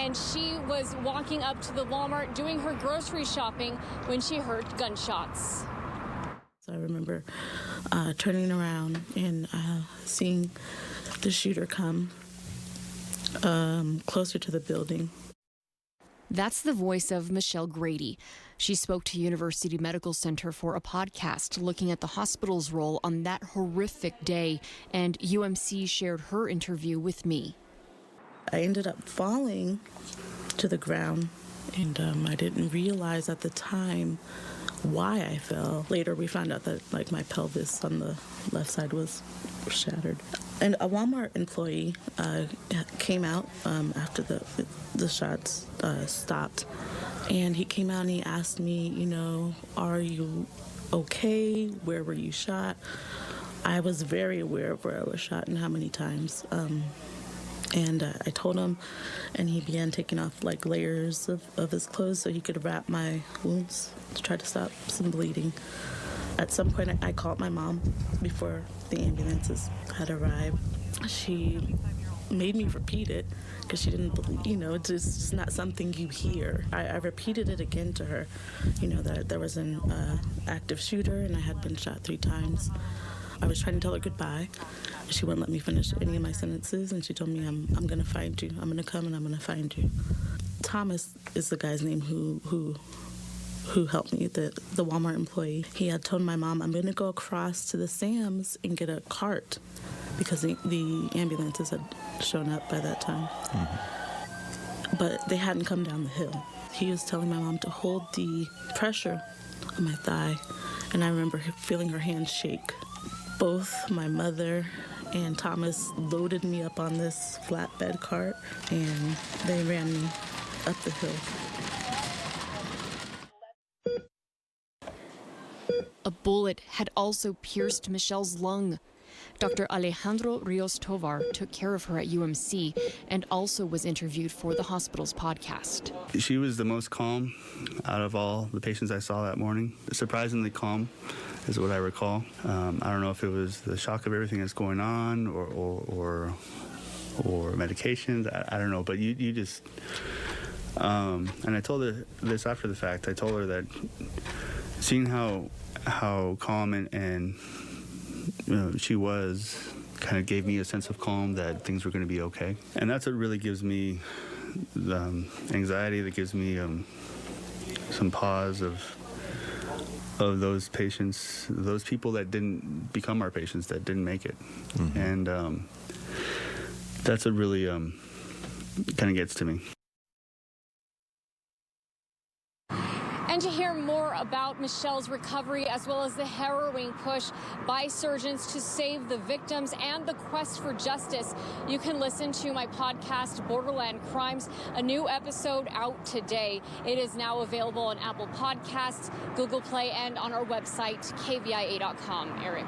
and she was walking up to the Walmart doing her grocery shopping when she heard gunshots. So I remember turning around and seeing the shooter come closer to the building. That's the voice of Michelle Grady. She spoke to University Medical Center for a podcast looking at the hospital's role on that horrific day, and UMC shared her interview with me. I ended up falling to the ground, and I didn't realize at the time why I fell. Later, we found out that my pelvis on the left side was shattered. And a Walmart employee came out after the shots stopped, and he came out and he asked me, are you okay? Where were you shot? I was very aware of where I was shot and how many times. And I told him, and he began taking off layers of his clothes so he could wrap my wounds to try to stop some bleeding. At some point, I called my mom before the ambulances had arrived. She made me repeat it because she didn't believe, it's just not something you hear. I repeated it again to her, that there was an active shooter and I had been shot 3 times. I was trying to tell her goodbye. She wouldn't let me finish any of my sentences, and she told me, I'm going to find you. I'm going to come and I'm going to find you. Thomas is the guy's name who helped me, the Walmart employee. He had told my mom, I'm going to go across to the Sam's and get a cart because the ambulances had shown up by that time. Mm-hmm. But they hadn't come down the hill. He was telling my mom to hold the pressure on my thigh, and I remember feeling her hand shake. Both my mother and Thomas loaded me up on this flatbed cart, and they ran me up the hill. A bullet had also pierced Michelle's lung. Dr. Alejandro Rios Tovar took care of her at UMC and also was interviewed for the hospital's podcast. She was the most calm out of all the patients I saw that morning. Surprisingly calm is what I recall. I don't know if it was the shock of everything that's going on or medications. I don't know, but you just... and I told her this after the fact. I told her that seeing how calm and she was kind of gave me a sense of calm that things were going to be okay. And that's what really gives me the anxiety, that gives me some pause of those patients, those people that didn't become our patients, that didn't make it. Mm-hmm. And that's what really kind of gets to me. And to hear more about Michelle's recovery, as well as the harrowing push by surgeons to save the victims and the quest for justice, you can listen to my podcast, Borderland Crimes, a new episode out today. It is now available on Apple Podcasts, Google Play, and on our website, kvia.com. Eric.